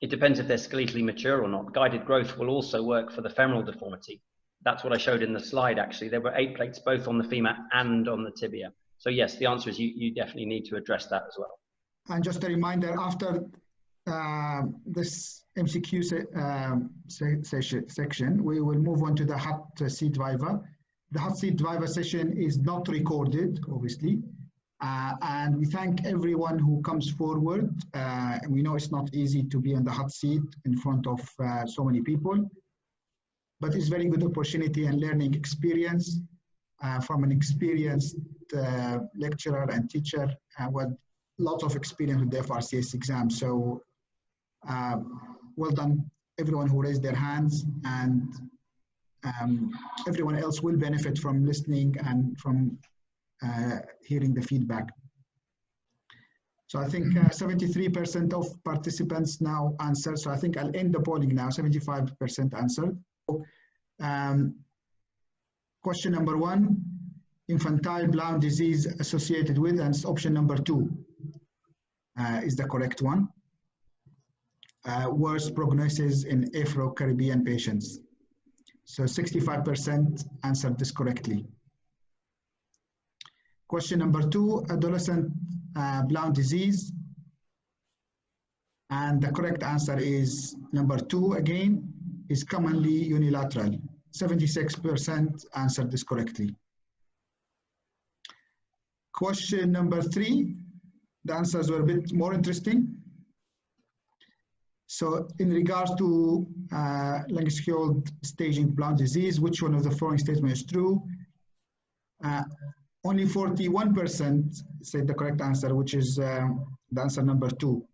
it depends if they're skeletally mature or not. Guided growth will also work for the femoral deformity. That's what I showed in the slide, actually. There were 8 plates both on the femur and on the tibia. So yes, the answer is you definitely need to address that as well. And just a reminder, after this MCQ section, we will move on to the hot seat viva. The hot seat viva session is not recorded, obviously. And we thank everyone who comes forward. We know it's not easy to be on the hot seat in front of so many people, but it's a very good opportunity and learning experience from an experienced lecturer and teacher with lots of experience with the FRCS exam. So well done, everyone who raised their hands, and everyone else will benefit from listening and from hearing the feedback. So I think 73% of participants now answered. So I think I'll end the polling now, 75% answered. question number 1, infantile Blount disease associated with, and option number 2 is the correct one. Worse prognosis in Afro-Caribbean patients. So 65% answered this correctly. Question number 2, adolescent Blount disease. And the correct answer is number 2 again, is commonly unilateral. 76% answered this correctly. Question number 3, the answers were a bit more interesting. So in regards to Lange-Skjold staging Blount disease, which one of the following statements is true? Only 41% said the correct answer, which is the answer number 2.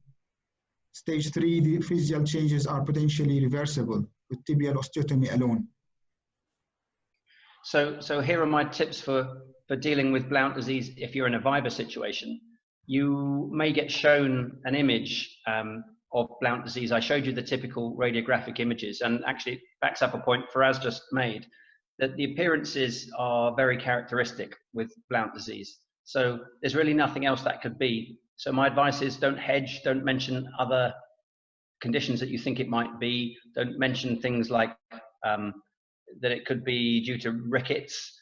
Stage 3, the physical changes are potentially reversible with tibial osteotomy alone. So here are my tips for dealing with Blount disease if you're in a VIVA situation. You may get shown an image of Blount disease. I showed you the typical radiographic images, and actually it backs up a point Faraz just made, that the appearances are very characteristic with Blount disease. So there's really nothing else that could be. So my advice is don't hedge, don't mention other conditions that you think it might be. Don't mention things like that it could be due to rickets.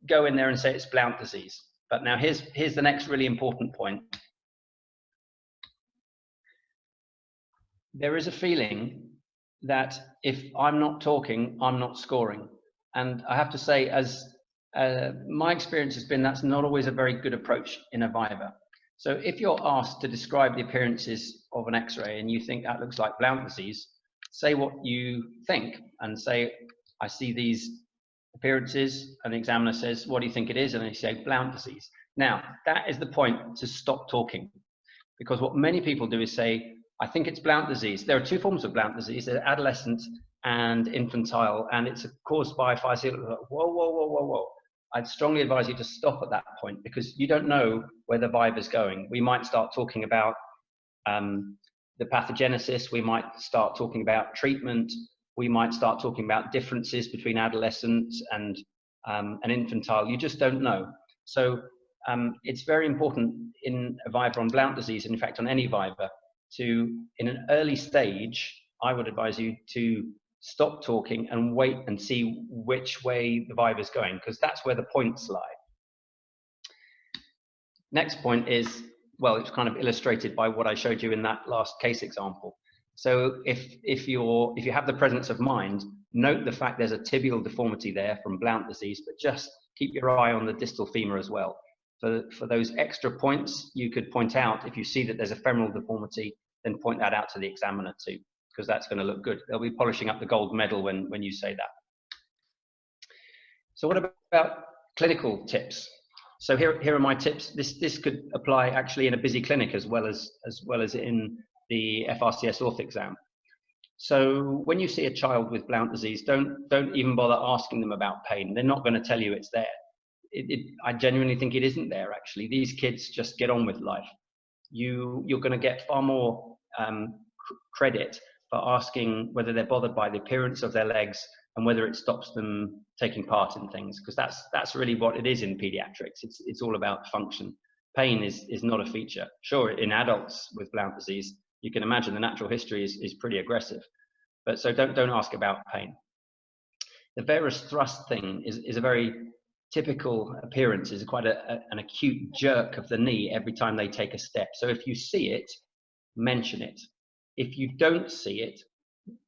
Go in there and say it's Blount disease. But now here's the next really important point. There is a feeling that if I'm not talking, I'm not scoring. And I have to say, as my experience has been, that's not always a very good approach in a VIVA. So if you're asked to describe the appearances of an X-ray and you think that looks like Blount disease, say what you think and say, I see these appearances, and the examiner says, what do you think it is? And they say Blount disease. Now, that is the point to stop talking, because what many people do is say, I think it's Blount disease. There are 2 forms of Blount disease. There's adolescent and infantile, and it's caused by whoa, whoa, whoa, whoa, whoa. I'd strongly advise you to stop at that point, because you don't know where the VIVA is going. We might start talking about the pathogenesis. We might start talking about treatment. We might start talking about differences between adolescents and infantile. You just don't know. So it's very important in a VIVA on Blount disease, and in fact on any VIVA, to, in an early stage, I would advise you to stop talking and wait and see which way the VIVA is going, because that's where the points lie. Next point is, well, it's kind of illustrated by what I showed you in that last case example. So if you have the presence of mind, note the fact there's a tibial deformity there from Blount disease, but just keep your eye on the distal femur as well. For those extra points, you could point out, if you see that there's a femoral deformity, then point that out to the examiner too, because that's going to look good. They'll be polishing up the gold medal when you say that. So what about clinical tips? So here are my tips. This could apply actually in a busy clinic as well as in the FRCS Orth exam. So when you see a child with Blount disease, don't even bother asking them about pain. They're not going to tell you it's there. I genuinely think it isn't there, actually. These kids just get on with life. You're going to get far more credit for asking whether they're bothered by the appearance of their legs and whether it stops them taking part in things, because that's really what it is in pediatrics. It's all about function. Pain is not a feature. Sure, in adults with Blount disease, you can imagine the natural history is pretty aggressive, but so don't ask about pain. The varus thrust thing is a very typical appearance, is quite an acute jerk of the knee every time they take a step. So if you see it, mention it. If you don't see it,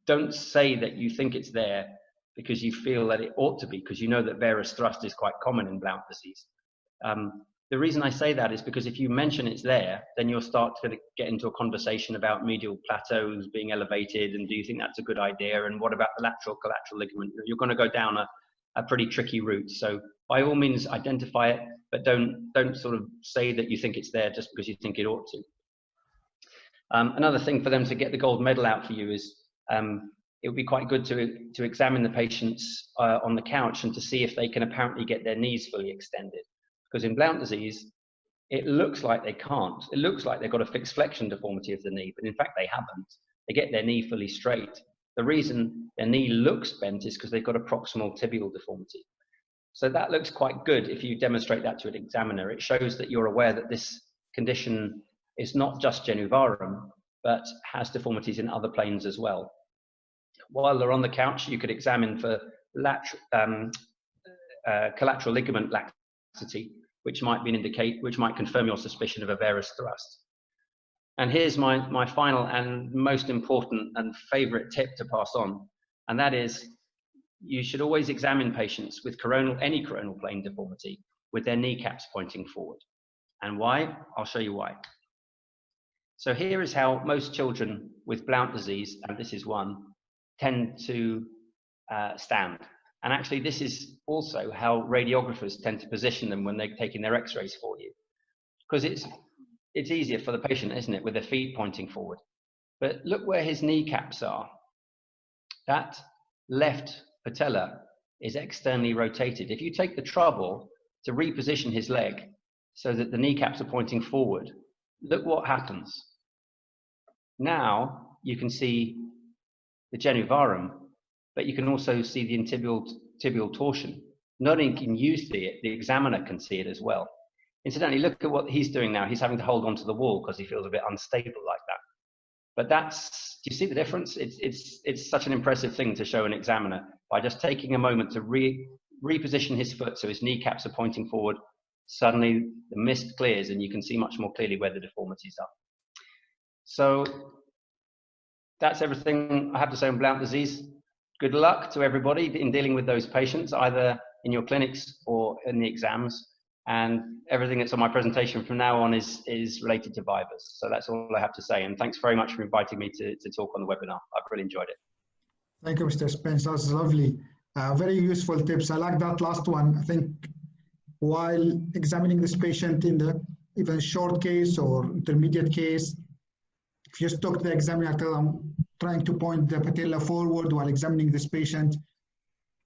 don't say that you think it's there because you feel that it ought to be, because you know that varus thrust is quite common in Blount disease. The reason I say that is because if you mention it's there, then you'll start to get into a conversation about medial plateaus being elevated, and do you think that's a good idea, and what about the lateral collateral ligament? You're going to go down a pretty tricky route. So by all means identify it, but don't sort of say that you think it's there just because you think it ought to. Another thing for them to get the gold medal out for you is it would be quite good to examine the patients on the couch and to see if they can apparently get their knees fully extended. Because in Blount disease, it looks like they can't. It looks like they've got a fixed flexion deformity of the knee, but in fact they haven't. They get their knee fully straight, The reason their knee looks bent is because they've got a proximal tibial deformity. So that looks quite good if you demonstrate that to an examiner. It shows that you're aware that this condition is not just genu-varum, but has deformities in other planes as well. While they're on the couch, you could examine for collateral ligament laxity, which might confirm your suspicion of a varus thrust. And here's my final and most important and favorite tip to pass on, and that is you should always examine patients with any coronal plane deformity with their kneecaps pointing forward. And why? I'll show you why. So here is how most children with Blount disease, and this is one, tend to stand. And actually, this is also how radiographers tend to position them when they're taking their x-rays for you. Because it's easier for the patient, isn't it, with their feet pointing forward. But look where his kneecaps are. That left patella is externally rotated. If you take the trouble to reposition his leg so that the kneecaps are pointing forward, look what happens. Now you can see the genu-varum, but you can also see the tibial torsion. Not only can you see it, the examiner can see it as well. Incidentally, look at what he's doing now. He's having to hold onto the wall because he feels a bit unstable like that. But do you see the difference? It's such an impressive thing to show an examiner by just taking a moment to reposition his foot so his kneecaps are pointing forward. Suddenly the mist clears and you can see much more clearly where the deformities are. So that's everything I have to say on Blount disease. Good luck to everybody in dealing with those patients, either in your clinics or in the exams. And everything that's on my presentation from now on is related to vivas. So that's all I have to say. And thanks very much for inviting me to talk on the webinar. I've really enjoyed it. Thank you, Mr. Spence. That was lovely. Very useful tips. I like that last one. I think while examining this patient in the even short case or intermediate case, if you just talk to the examiner, tell them trying to point the patella forward while examining this patient,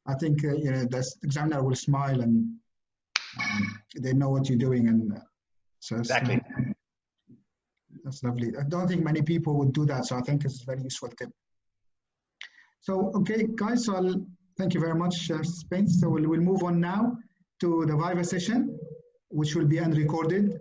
I think the examiner will smile and they know what you're doing, and so exactly. That's lovely. I don't think many people would do that, so I think it's a very useful tip. So, okay, guys, so thank you very much, Spence. So we'll move on now to the Viva session, which will be unrecorded.